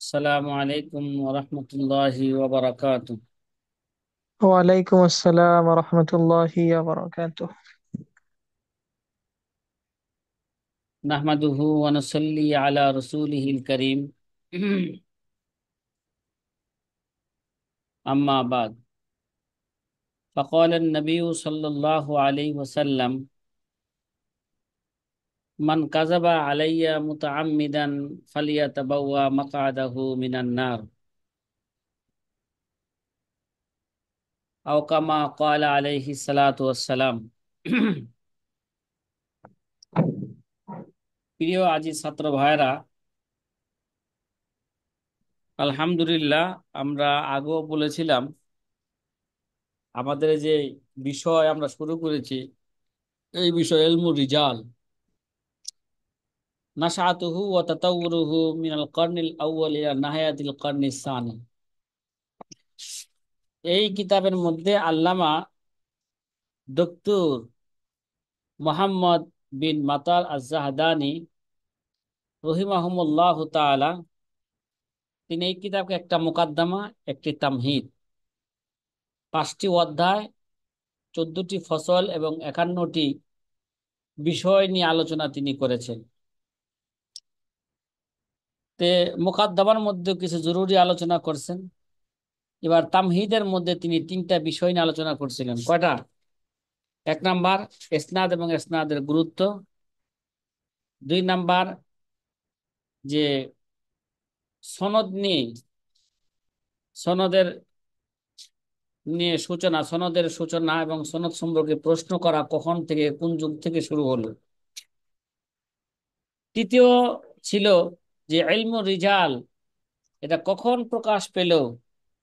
আসসালামু আলাইকুম ওয়া রাহমাতুল্লাহি ওয়া বারাকাতুহু। ওয়ালাইকুম আসসালাম রহমতুল্লাহি বারাকাতুহ। নাহমাদুহু ওয়া নুসাল্লি আলা রাসূলিহিল কারীম। আম্মা বাদ। فقال النبي صلى الله عليه وسلم: من كذب علي متعمدا فليتبوأ مقعده من النار أو كما قال عليه الصلاة والسلام। প্রিয় আজি ছাত্র ভাইরা, আলহামদুলিল্লাহ, আমরা আগেও বলেছিলাম আমাদের যে বিষয় আমরা শুরু করেছি, এই বিষয় ইলমুর রিজাল, নাশআতুহু ওয়া তাতাওউরুহু মিনাল কারনিল আউয়াল ইলা নাহায়াতিল কারনিস সানি। এই কিতাবের মধ্যে আল্লামা ডক্টর মোহাম্মদ বিন মাতাল আজ-জাহদানি রহিমাহুমুল্লাহ তাআলা, তিনি এই কিতাবকে একটা মুকাদ্দমা, একটি তামহিদ, 5টি অধ্যায়, 14টি ফসল এবং 51টি বিষয় নিয়ে আলোচনা তিনি করেছেন। তে মুকাদ্দমার মধ্যে কিছু জরুরি আলোচনা করছেন। এবার তামহিদের মধ্যে তিনি 3টা বিষয় নিয়ে আলোচনা করছিলেন। কয়টা? 1 নাম্বার, ইসনাদ এবং ইসনাদের গুরুত্ব। 2 নাম্বার, যে সনদ নিয়ে, সনদের সনদের সূচনা এবং সনদ সম্পর্কে প্রশ্ন করা কখন থেকে, কোন যুগ থেকে শুরু হলো। তৃতীয় ছিল যে ইলমুর রিজাল, এটা কখন প্রকাশ পেল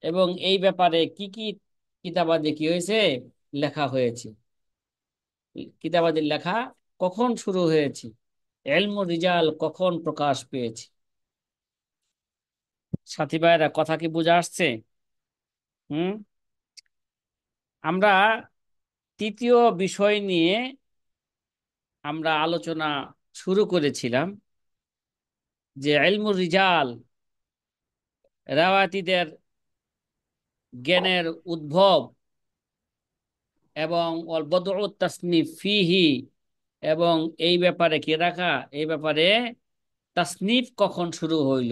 এবং এই ব্যাপারে কি কি কিতাবাদি কি হয়েছে, লেখা হয়েছে। কিতাবাদি লেখা কখন শুরু হয়েছে, ইলমুর রিজাল কখন প্রকাশ পেয়েছে। সাথী ভাইরা, কথা কি বোঝা আসছে? হুম। আমরা তৃতীয় বিষয় নিয়ে আমরা আলোচনা শুরু করেছিলাম যে ইলমুর রিজাল, রাওয়াতিদের জ্ঞানের উদ্ভব এবং অল বদউ তাসনিফ ফিহি, এবং এই ব্যাপারে কি রাখা, এই ব্যাপারে তাসনিফ কখন শুরু হইল,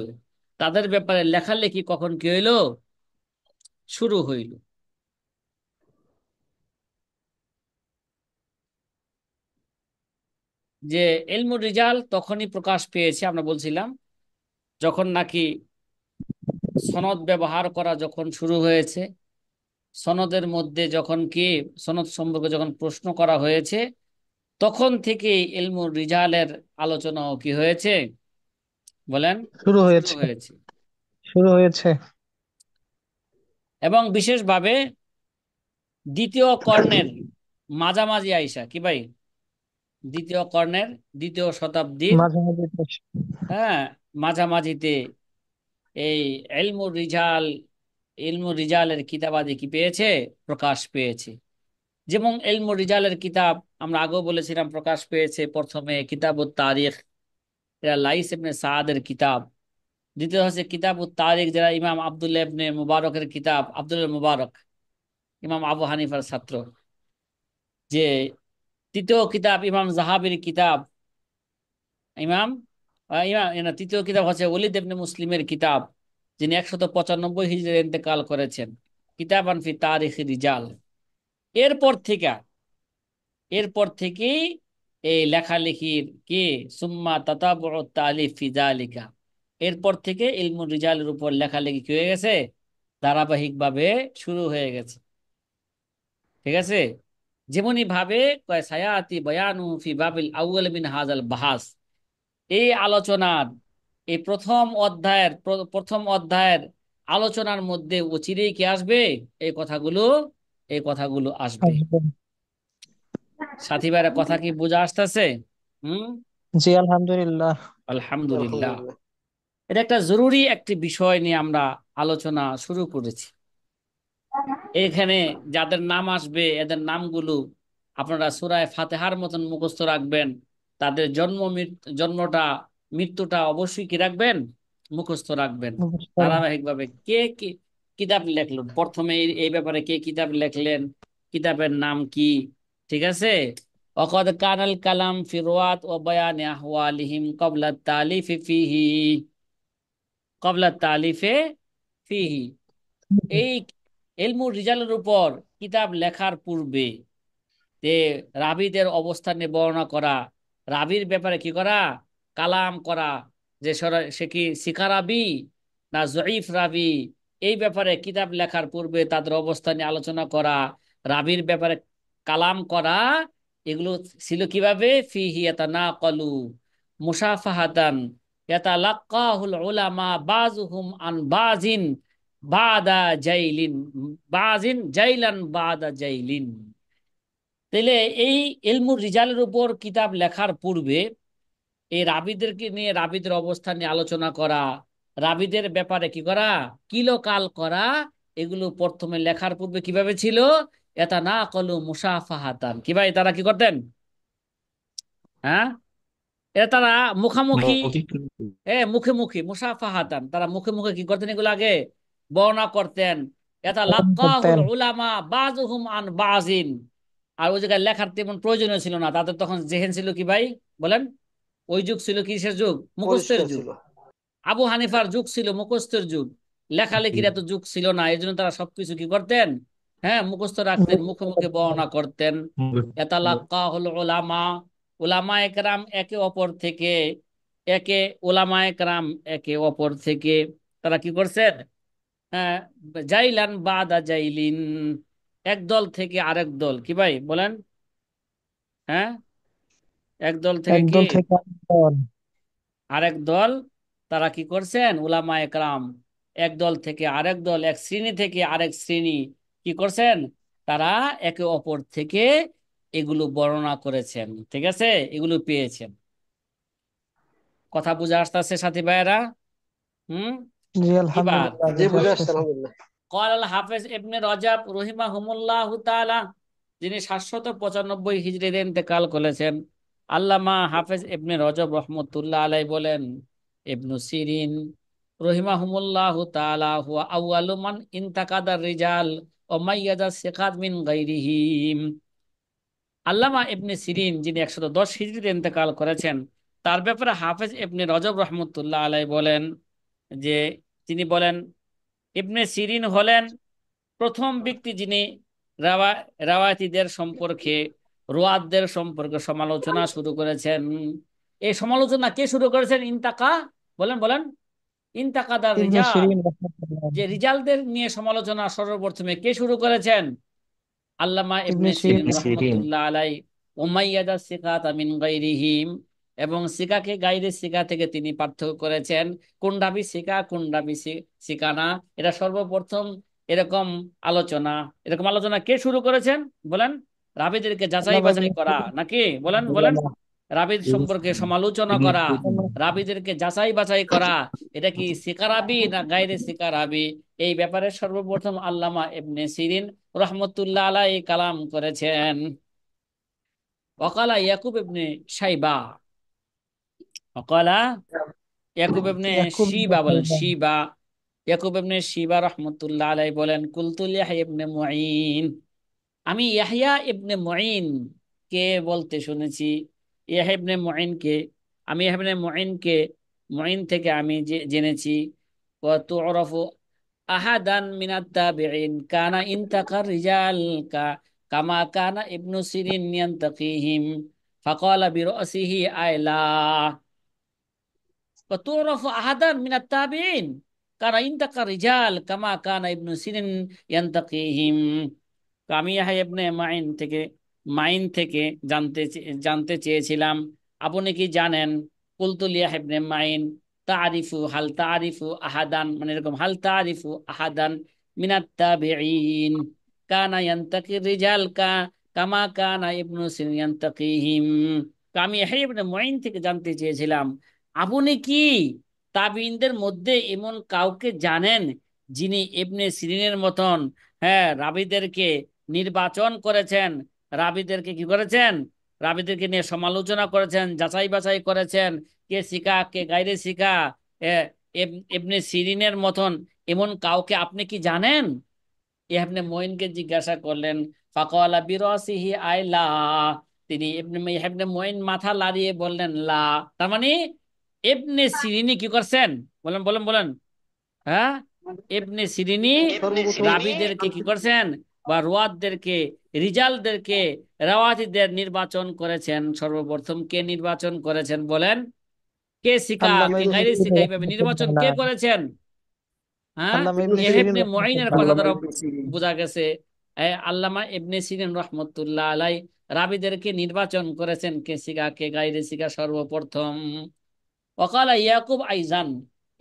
তাদের ব্যাপারে লেখালেখি কখন কি হইল, শুরু হইল। যে ইলমুর রিজাল তখনই প্রকাশ পেয়েছে আমরা বলছিলাম যখন নাকি সনদ ব্যবহার করা যখন শুরু হয়েছে, সনদের মধ্যে যখন কি সনদ সম্পর্কে যখন প্রশ্ন করা হয়েছে, তখন থেকেই ইলমুর রিজালের আলোচনাও কি হয়েছে, বলেন, শুরু শুরু হয়েছে। হয়েছে। শুরু হয়েছে। এবং বিশেষভাবে দ্বিতীয় কর্ণের মাঝামাঝি আইসা কি ভাই, দ্বিতীয় কর্ণের দ্বিতীয় শতাব্দীর, মাঝে মাঝে হ্যাঁ, মাঝামাঝিতে এই ইলমুর রিজাল, ইলমুর রিজালের কিতাবাদি কি পেয়েছে, প্রকাশ পেয়েছে। যেমন ইলমুর রিজালের কিতাব আমরা আগেও বলেছিলাম প্রকাশ পেয়েছে প্রথমে কিতাবুত তারিখ, এটা লাইস ইবনে সাদের কিতাব। দ্বিতীয় হচ্ছে কিতাবুত তারিখ, যারা ইমাম আব্দুল্লাহ ইবনে মুবারকের কিতাব, আব্দুল্লাহ মুবারক, ইমাম আবু হানিফার ছাত্র। যে তৃতীয় কিতাব ইমাম জাহাবির কিতাব, ইমাম ইমাম তৃতীয় কিতাব হচ্ছে ওলীদ ইবনে মুসলিমের কিতাব, যিনি 195 হিজরি ইন্তেকাল করেছেন, কিতাবান ফি তারিখ রিজাল। এরপর থেকে, এরপর থেকেই এই লেখালেখির কি সুম্মা তাতাবুউ তালিফ ফি যালিকা, এরপর থেকে ইলমুল রিজালের উপর লেখালেখি কি হয়ে গেছে, ধারাবাহিকভাবে শুরু হয়ে গেছে। ঠিক আছে। যেমনি ভাবে কয় সায়াতি বয়ানু ফি বাবিল আউয়াল মিন হাযাল বাহাস, এই আলোচনার, এই প্রথম অধ্যায়ের আলোচনার মধ্যে অচিরেই কি আসবে, এই কথাগুলো, এই কথাগুলো আসবে। আসবে। সাথী ভাইরা, কথা কি বোঝা আসতেছে? হুম। জি আলহামদুলিল্লাহ। আলহামদুলিল্লাহ। এটা একটা জরুরি একটি বিষয় নিয়ে আমরা আলোচনা শুরু করেছি। এখানে যাদের নাম আসবে এদের নামগুলো আপনারা সূরা ফাতিহার মতন মুখস্থ রাখবেন। তাদের জন্মটা, মৃত্যুটা অবশ্যই কি রাখবেন, মুখস্থ রাখবেন বুঝতে পারলাম। ধারাবাহিকভাবে। কে কি কিতাব লেখলো প্রথমে, এই ব্যাপারে কে কিতাব লেখলেন, কিতাবের নাম কি? ঠিক আছে। وقد كان الكلام في رواة وبيان أحوالهم قبل التأليف فيه قبل التأليف فيه এই ইলমুর রিজালের উপর কিতাব লেখার পূর্বে যে রাবীদের অবস্থান নিয়ে বর্ণনা করা, রাবীর ব্যাপারে কি করা, কালাম করা, যে সে কি সিকা রাবী না জয়ীফ রাবী, এই ব্যাপারে কিতাব লেখার পূর্বে তাদের অবস্থান নিয়ে আলোচনা করা, রাবীর ব্যাপারে কালাম করা, এগুলো ছিল কিভাবে? ফিহি ইয়াতানাকালু মুসাফাহাতান ইয়াতালাক্কাহুল উলামা বাযুহুম আন বাযিন বাদা জাইলিন, বাযিন জাইলান বাদা জাইলিন। তাইলে এই ইলমুর রিজালের উপর কিতাব লেখার পূর্বে এই রাবীদেরকে নিয়ে, রাবীদের অবস্থান নিয়ে আলোচনা করা, রাবীদের ব্যাপারে কি করা, কিলোকাল করা, এগুলো প্রথমে লেখার পূর্বে কিভাবে ছিল? এটা না কলু মুসাফাহাতান, কি ভাই তারা কি করতেন? হ্যাঁ, এটা তারা মুখামুখি, মৌখিক। মুখে মুখে মুসাফাহাতান, তারা মুখে মুখে কি করতেন, এগুলো আগে বর্ণনা করতেন। এটা লাক্কাহুল করতেন। উলামা বাযুহুম আন বাযিন। আর ওই জায়গায় লেখার তেমন প্রয়োজনীয় ছিল না, তাদের তখন জেহেন ছিল কি ভাই, বলেন? ওই যুগ ছিল কিসের যুগ? মুখস্থের পরিষ্কার যুগ। ছিল। আবু হানিফার যুগ ছিল মুখস্থের যুগ, লেখালেখির এত যুগ ছিল না, এই জন্য তারা সবকিছু কি করতেন, মুখস্থ রাখতেন, মুখে মুখে বর্ণনা করতেন। ইয়াতালাক্কাহুল উলামা, উলামা একরাম একে অপর থেকে, একে উলামা একরাম একে অপর থেকে তারা কি করছেন? হ্যাঁ, জাইলান বাদা জাইলিন, এক দল থেকে আরেক দল, কি ভাই বলেন? হ্যাঁ, এক দল থেকে কি একদল থেকে আরেকদল। আরেক দল, তারা কি করছেন? উলামা একরাম এক দল থেকে আরেক দল, এক শ্রেণী থেকে আরেক শ্রেণী কি করছেন? তারা একে অপর থেকে এগুলো বর্ণনা করেছেন, ঠিক আছে, এগুলো পেয়েছেন। কথা বুঝে আসতেছে সাথী ভাইয়েরা? হুম। জি এবার আলহামদুলিল্লাহ, জি, বুঝে বুঝে আসছে আসতেছে। আলহামদুলিল্লাহ। قال الحافظ ابن রজব রহিমাহুমুল্লাহু তাআলা, যিনি 795 হিজরিতে ইন্তেকাল করেছেন, আল্লামা হাফেজ ইবনে রজব রহমতুল্লাহ আলাই বলেন, ইবনু সিরিন রহিমাহুমুল্লাহু তাআলা হুয়া আউয়ালু মান ইনতাকাদার রিজাল ও মাইয়াজা সিকাত মিন গায়রিহিম। আল্লামা ইবনে সিরিন, যিনি 110 হিজরিতে ইন্তেকাল করেছেন, তার ব্যাপারে হাফেজ ইবনে রজব রহমতুল্লাহ আলাই বলেন যে, তিনি বলেন ইবনে সিরিন হলেন প্রথম ব্যক্তি যিনি রাওয়া রাওয়াতিদের সম্পর্কে, রোয়াতদের সম্পর্কে সমালোচনা শুরু করেছেন। এই সমালোচনা কে শুরু করেছেন? ইন্তাকা, বলেন বলেন, ইন্তাকাদার ইবনে রিজাল, সিরিন রাহমাতুল্লাহ যে আলাইহি। রিজালদের নিয়ে সমালোচনা সর্বপ্রথমে কে শুরু করেছেন? আল্লামা ইবনে ইবনে সিরিন সিরিন সিরিন। রহমতুল্লাহ আলাই। উমাইয়াদা সিকাত মিন গায়রিহিম, এবং সিকাকে গাইরে সিকা থেকে তিনি পার্থক্য করেছেন। কোন রাবি সিকা, কোন রাবি সিকা না, এটা সর্বপ্রথম এরকম আলোচনা, এরকম আলোচনা কে শুরু করেছেন বলেন? রাবিদেরকে যাচাই আল্লামা বাছাই ইবনে করা সিরিন নাকি, বলেন বলেন? রাহিমাহুল্লাহ। রাবিদ সম্পর্কে সমালোচনা ইবনে করা, সিরিন। রাবিদেরকে যাচাই বাছাই করা, এটা কি সিকা রাবি না গাইরে সিকা রাবি, এই ব্যাপারে সর্বপ্রথম আল্লামা ইবনে সিরিন রহমতুল্লাহ আলাই কালাম করেছেন। ওকালা ইয়াকুব ইবনে শাইবা, ওকালা ইয়াকুব ইবনে ইয়াকুব ইবনে শিবা, বলেন সাইবা। শিবা, ইয়াকুব ইবনে শিবা রহমতুল্লাহ আলাই বলেন, কুলতুল ইয়াহইয়া ইবনে মুঈন, আমি ইয়াহইয়া ইবনে মুঈন কে বলতে শুনেছি। ইয়াহইয়া ইবনে মুঈন কে, আমি ইয়াহইয়া ইবনে মুঈন কে, মুঈন থেকে আমি জেনেছি। ওয়া তু'রাফু আহাদান মিনাত তাবিঈন কানা ইনতাকার রিজাল কা কামা কানা ইবনু সিরিন ইয়ান্তাকিহিম ফাকালা বিরাসিহি আয়লা। وتعرف أحدا من التابعين كان ينتقى الرجال كما كان ابن سيرين ينتقيهم। তো আমি ইয়াহইয়া ইবনে মাইন থেকে জানতে চেয়েছিলাম, আপনি কি জানেন? কুলতু লিয়াহইয়া ইবনে মাইন, হাল তারিফু আহাদান, মানে এরকম, হাল তারিফু আহাদান মিনাত তাবিঈন কানা ইয়ান্তাকি রিজাল কামা কানা ইবনু সিরিন ইয়ান্তাকিহিম। তো আমি ইয়াহইয়া ইবনে মাইন থেকে জানতে চেয়েছিলাম, আপনি কি তাবিঈনদের মধ্যে এমন কাউকে জানেন যিনি ইবনে সিরিনের মতন রাবীদেরকে নির্বাচন করেছেন, রাবীদেরকে কি করেছেন, রাবীদেরকে নিয়ে সমালোচনা করেছেন, যাচাই বাছাই করেছেন, কে শিকা কে গাইরে শিকা, ইবনে সিরিনের মতন এমন কাউকে আপনি কি জানেন? ইবনে মঈনকে জিজ্ঞাসা করলেন। ফাকালা বিরাসিহি আই লা। তিনি ইবনে মঈন মাথা নাড়িয়ে বললেন লা। তার মানে ইবনে সিরিনি কি করছেন? বলেন বলেন বলেন। হ্যাঁ, ইবনে সিরিনি সর্বপ্রথম রাবীদেরকে কি করছেন, বা রুয়াতদেরকে, রিজালদেরকে, রাওয়াতিদের নির্বাচন করেছেন। সর্বপ্রথম কে নির্বাচন করেছেন বলেন? কে সিকা আল্লামা কে ইবনে গাইরে সিকা, সিরিন এইভাবে রাহমাতুল্লাহ নির্বাচন কে আলাইহি। করেছেন? হ্যাঁ, আল্লামা ইবনে সিরিন ইবনে মুঈনের রাহমাতুল্লাহ কথা আলাইহি। দ্বারা বোঝা গেছে। আল্লামা ইবনে সিরিন রহমতুল্লাহ আলাই রাবীদেরকে নির্বাচন করেছেন কে সিকা কে গাইরে সিকা সর্বপ্রথম। ওকালা ইয়াকুব আইজান,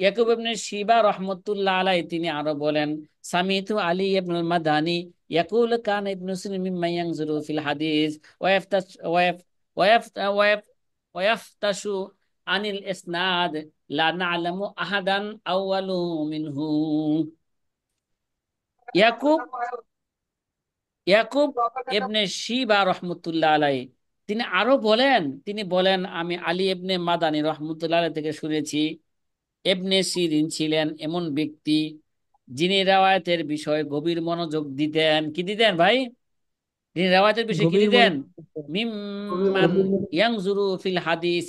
ইয়াকুব ইবনে শিবা রহমতুল্লাহ আলাই তিনি আরো বলেন, সামিতু আলী ইবনুল মাদানি ইয়াকুল কান ইবনু সিরিন মিম্মা ইয়ানজুরু ফিল হাদিস ওয়া ইয়াফতাশ ওয়া ইয়াফতাশু আনিল ইসনাদ লা না'লামু আহাদান আউয়ালু মিনহু। ইয়াকুব ইয়াকুব ইবনে শিবা রহমতুল্লাহ আলাই তিনি আরো বলেন, তিনি বলেন, আমি আলী ইবনে মাদানি রহমতুল্লাহ আলাই থেকে শুনেছি, ইবনে সিরিন ছিলেন এমন ব্যক্তি যিনি রেওয়ায়েতের বিষয়ে গভীর মনোযোগ দিতেন। কি দিতেন ভাই? তিনি রেওয়ায়েতের বিষয়ে কি গভীর দিতেন? মনোযোগ। মিম্মান ইয়ানজুরু ফিল হাদিস,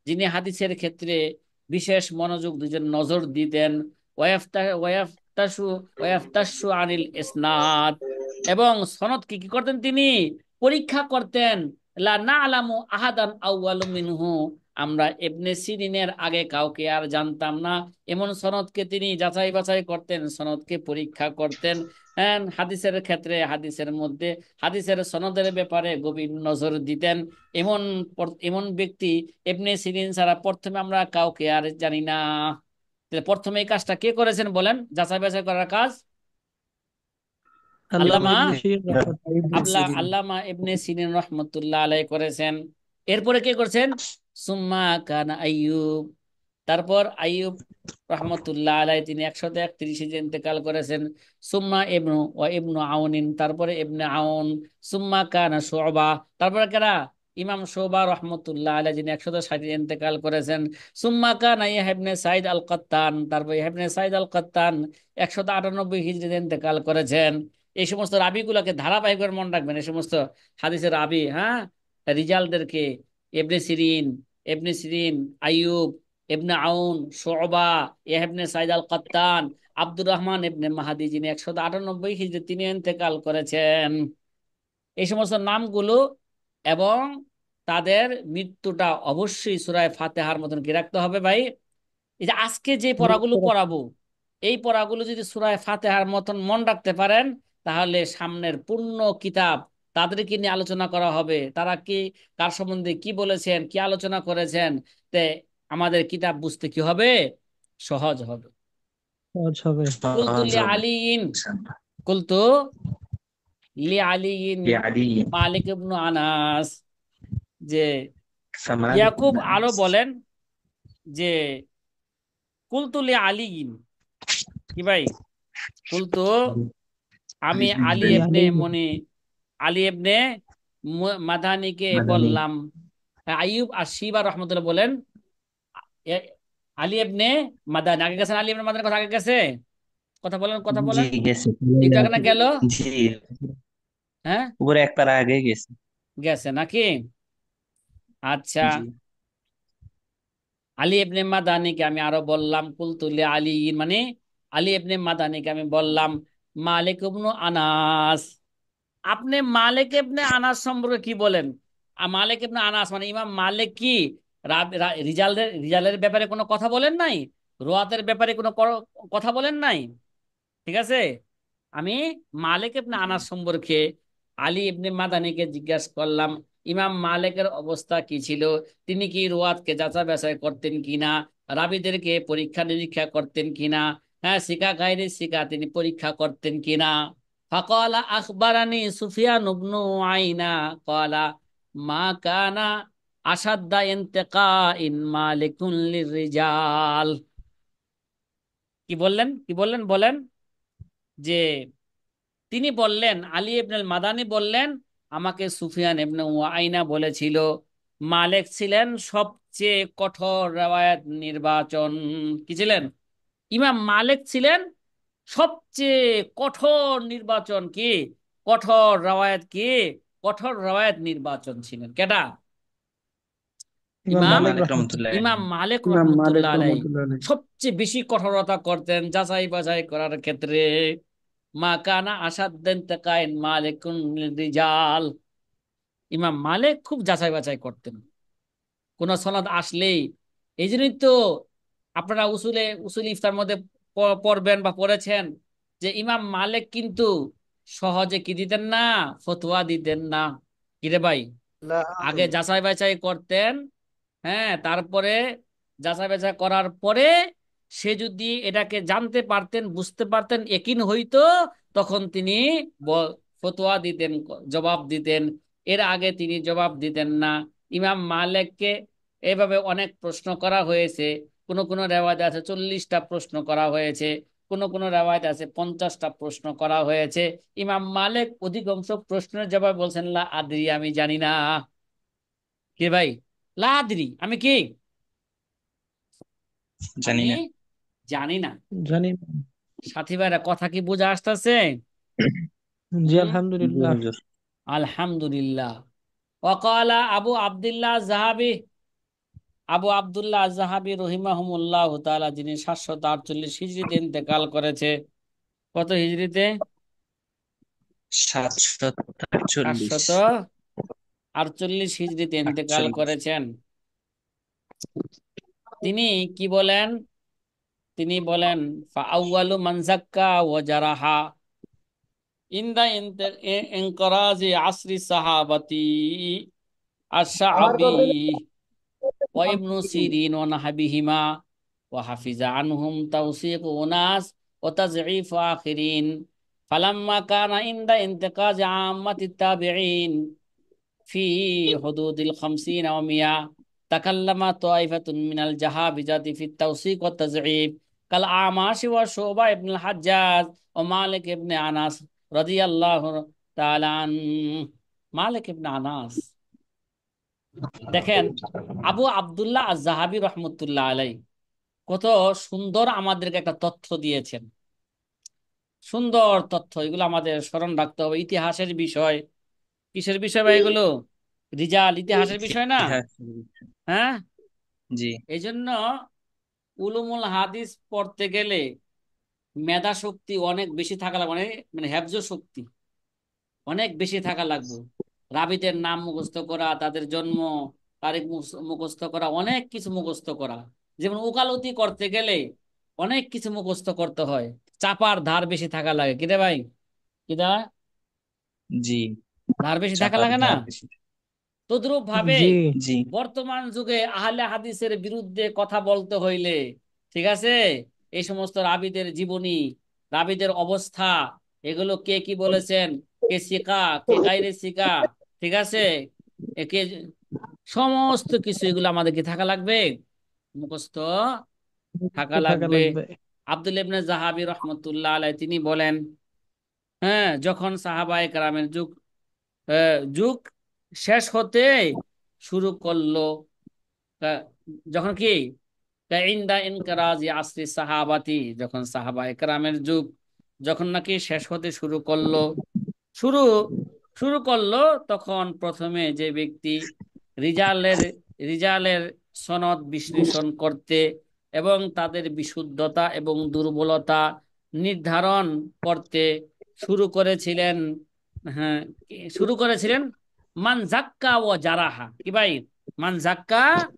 যিনি হাদিসের ক্ষেত্রে বিশেষ মনোযোগ দিতেন, নজর দিতেন। ওয়াফতাশু ওয়াফতাশু আনিল ইসনাদ, এবং সনদ কি কি করতেন তিনি? পরীক্ষা করতেন। লা না'লামু আহাদান আউয়ালু মিনহু, আমরা ইবনে সিরিনের আগে কাউকে আর জানতাম না এমন সনদকে তিনি যাচাই বাছাই করতেন, সনদকে পরীক্ষা করতেন। হ্যাঁ, হাদিসের ক্ষেত্রে, হাদিসের মধ্যে, হাদিসের সনদের ব্যাপারে গভীর নজর দিতেন। এমন এমন ব্যক্তি ইবনে সিরিন ছাড়া প্রথমে আমরা কাউকে আর জানি না। তাহলে প্রথমে এই কাজটা কে করেছেন বলেন, যাচাই বাছাই করার কাজ? আল্লামা আল্লামা ইবনে সিরিন রাহমাতুল্লাহ। আল্লামা ইবনে সিরিন রহমতুল্লাহ আলাই করেছেন। এরপরে কে করছেন? সুম্মা কানা আইয়ুব, তারপর আইয়ুব রহমতুল্লাহ আলাই তিনি 131 ইন্তেকাল করেছেন। সুম্মা ইবনু ও ইবনু আউনিন, তারপরে ইবনে আউন। সুম্মা কানা শুবা, তারপরে কারা? ইমাম শুবা রহমতুল্লাহ আলাই যিনি 160 ইন্তেকাল করেছেন। সুম্মা কানা ইয়াহয়া ইবনে সাইদ আল কাত্তান, তারপর ইয়াহয়া ইবনে সাইদ আল কাত্তান 198 ইন্তেকাল করেছেন। এই সমস্ত রাবিগুলোকে ধারাবাহিকভাবে মনে রাখবেন, এই সমস্ত হাদিসের রাবি, হ্যাঁ, রিজালদেরকে, ইবনে সিরিন, আইয়ুব, ইবনে আউন, শুবা, ইবনে সাইদ আল কাত্তান, আব্দুর রহমান ইবনে মাহাদি যিনি 198 তিনি ইন্তেকাল করেছেন। এই সমস্ত নামগুলো এবং তাদের মৃত্যুটা অবশ্যই সূরা ফাতিহার মতন কি রাখতে হবে ভাই? এই যে আজকে যে পড়াগুলো পড়াবো, এই পড়াগুলো যদি সূরা ফাতিহার মতন মন রাখতে পারেন, তাহলে সামনের পূর্ণ কিতাব তাদেরকে নিয়ে আলোচনা করা হবে, তারা কি, কার সম্বন্ধে কি বলেছেন, কি আলোচনা করেছেন, তে আমাদের কিতাব বুঝতে কি হবে? সহজ হবে। সহজ হবে। কুলতু লি আলিয়িন, কুলতু লি আলিয়িন بعلي মালিক ইবনু আনাস, যে فمالك ইয়াকুব بن আরো أنس বলেন যে কুলতু লি আলিয়িন, কি ভাই? কুলতু, আমি আলী بن ইবনে আলী আলী ইবনে মাদানিকে مدني বললাম। আইয়ুব আর শিবা রহমতুল্লাহ বলেন, এ, আলী ইবনে মাদানি আগে গেছেন, আলী ইবনে মাদানির কথা আগে গেছে। কথা বলেন কথা জি বলেন। গেছে একটু আগে না গেল? জি হ্যাঁ, উপরে এক পারা আগে গেছে গেছে নাকি? আচ্ছা, জি আলী ইবনে মাদানিকে আমি আরো বললাম, কুলতুল্লি আলী, মানে আলী ইবনে মাদানিকে আমি বললাম, মালিক ইবনু আনাস, আপনি মালিক ইবনে আনাস সম্পর্কে কি বলেন? মালিক ইবনে আনাস মানে ইমাম মালিক কি রিজালের রিজালের ব্যাপারে কোনো কথা বলেন নাই? রোয়াতের ব্যাপারে কোনো কথা বলেন নাই? ঠিক আছে, আমি মালিক ইবনে আনাস সম্পর্কে আলী ইবনে মাদানিকে জিজ্ঞাসা করলাম, ইমাম মালিকের অবস্থা কি ছিল? তিনি কি রোয়াতকে যাচাই বাছাই করতেন কিনা, রাবীদেরকে পরীক্ষা নিরীক্ষা করতেন কিনা, হ্যাঁ, সিকা গায়রে সিকা তিনি পরীক্ষা করতেন কিনা। ফাকালা আখবারানি সুফিয়ান ইবনু আইনা ক্বালা মা কানা আসাদ্দা ইনতিকাইন মালিকুন লিররিজাল। কি বললেন, কি বললেন বলেন? যে তিনি বললেন, আলী ইবনুল মাদানি বললেন, আমাকে সুফিয়ান ইবনে উয়াইনা বলেছিল, মালিক ছিলেন সবচেয়ে কঠোর রেওয়ায়াত নির্বাচন, কি ছিলেন? ইমাম মালিক ছিলেন সবচেয়ে কঠোর নির্বাচন কি, কঠোর রাওয়ায়াত কি, কঠোর রাওয়ায়াত নির্বাচন ছিলেন কেডা? ইমাম ইমাম ইমাম মালিক মালিক রহমতুল্লাহ। রহমতুল্লাহ ইমাম আলাইহি। মালিক ইমাম মালিক রহমতুল্লাহ আলাই রহমতুল্লাহ আলাইহি। সবচেয়ে বেশি কঠোরতা করতেন যাচাই বাছাই করার ক্ষেত্রে। মা কানা আসাদ্দেন তাকাইন মালিকুন রিজাল। ইমাম মালিক খুব যাচাই বাছাই করতেন কোন সনদ আসলেই। এই জন্যই তো আপনারা উসুল ইফতার মধ্যে পড়বেন বা পড়েছেন যে ইমাম মালিক কিন্তু সহজে কি দিতেন না, ফতোয়া দিতেন না। কিরে ভাই, আগে যাচাই বাছাই করতেন। হ্যাঁ, তারপরে যাচাই বাছাই করার পরে সে যদি এটাকে জানতে পারতেন, বুঝতে পারতেন, একিন হইতো, তখন তিনি ফতোয়া দিতেন, জবাব দিতেন। এর আগে তিনি জবাব দিতেন না। ইমাম মালিককে এভাবে অনেক প্রশ্ন করা হয়েছে। কোন কোন রেওয়ায়েতে আছে 40টা প্রশ্ন করা হয়েছে, কোন কোন রেওয়ায়েতে আছে 50টা প্রশ্ন করা হয়েছে। ইমাম মালিক অধিকাংশ প্রশ্নের জবাব বলছেন লা আদ্রি, আমি জানি না। কে ভাই, লা আদ্রি, আমি কি, জানি আমি না। জানি না। জানি। সাথী ভাইরা কথা কি বোঝা আসতেছে? জি হুম, জি আলহামদুলিল্লাহ। হুজুর। আলহামদুলিল্লাহ। ওয়াকালা আবু আব্দুল্লাহ জাহাবি, আবু আব্দুল্লাহ জাহাবি রহিমাহুমুল্লাহ তাআলা, যিনি 748 হিজরিতে ইন্তেকাল করেছে। কত হিজরিতে? 748। 748 হিজরিতে ইন্তেকাল 48। করেছেন। তিনি কি বলেন? তিনি বলেন ফাআউয়ালু মান যাক্কা ওয়া জারাহা ইনদা ইনকরাজি আসরি সাহাবাতি আশ-শা'বি ওয়া ইবনু সিরিন ওয়া নাহবিহিমা ওয়া হাফিজা আনহুম তাওসীক উনাস ওয়া তাযঈফ আখিরিন ফালাম্মা কানা ইনদা ইন্তিকাজ আম্মাতি তাবিঈন ফি হুদুদিল 50 ওয়া 100 তাকাল্লামা তাইফাতুন মিনাল জাহাবিজাতি ফি তাওসীক ওয়া তাযঈফ কাল আমাশি ওয়া শুবা ইবনুল হাজ্জাজ ওয়া মালিক ইবনে আনাস রাদিয়াল্লাহু তাআলা আন। মালিক ইবনে আনাস, দেখেন, আবু আব্দুল্লাহ আজ-জাহাবি রহমতুল্লাহ আলাই কত সুন্দর আমাদেরকে একটা তথ্য দিয়েছেন। সুন্দর তথ্য, এগুলো আমাদের স্মরণ রাখতে হবে। ইতিহাসের বিষয়, কিসের বিষয় ভাই এগুলো? রিজাল, ইতিহাসের বিষয় না? ইতিহাস। হ্যাঁ, জি। এই জন্য উলুমুল হাদিস পড়তে গেলে মেধা শক্তি অনেক বেশি থাকা লাগবে, মানে মানে হেফজ শক্তি অনেক বেশি থাকা লাগবে। রাবীদের নাম মুখস্থ করা, তাদের জন্ম তারিখ মুখস্থ করা, অনেক কিছু মুখস্থ করা। যেমন ওকালতি করতে গেলে অনেক কিছু মুখস্থ করতে হয়, চাপার ধার বেশি থাকা লাগে। কিরে ভাই, কিরা, জি। ধার বেশি থাকা চাপার লাগে না? ধার বেশি। তদ্রুপ ভাবে জি। জি। বর্তমান যুগে আহলে হাদিসের বিরুদ্ধে কথা বলতে হইলে, ঠিক আছে, এই সমস্ত রাবীদের জীবনী, রাবীদের অবস্থা, এগুলো কে কি বলেছেন, কে শিকা, কে গাইরে শিকা, ঠিক আছে, একে সমস্ত কিছু এগুলো আমাদের কি থাকা লাগবে, মুখস্থ থাকা থাকা লাগবে। লাগবে। আব্দুল ইবনে জাহাবি রহমতুল্লাহ আলাই তিনি বলেন, হ্যাঁ, যখন সাহাবায়ে কেরামের যুগ যুগ শেষ হতে শুরু করলো, কা- যখন কি ইনদা ইনকিরাজি আসরি সাহাবাতি, যখন সাহাবায়ে কেরামের যুগ যখন নাকি শেষ হতে শুরু করলো, শুরু শুরু করলো, তখন প্রথমে যে ব্যক্তি রিজালের রিজালের সনদ বিশ্লেষণ করতে এবং তাদের বিশুদ্ধতা এবং দুর্বলতা নির্ধারণ করতে শুরু করেছিলেন, হ্যাঁ, শুরু করেছিলেন মান জাক্কা ও জারাহা। কি ভাই, মান জাক্কা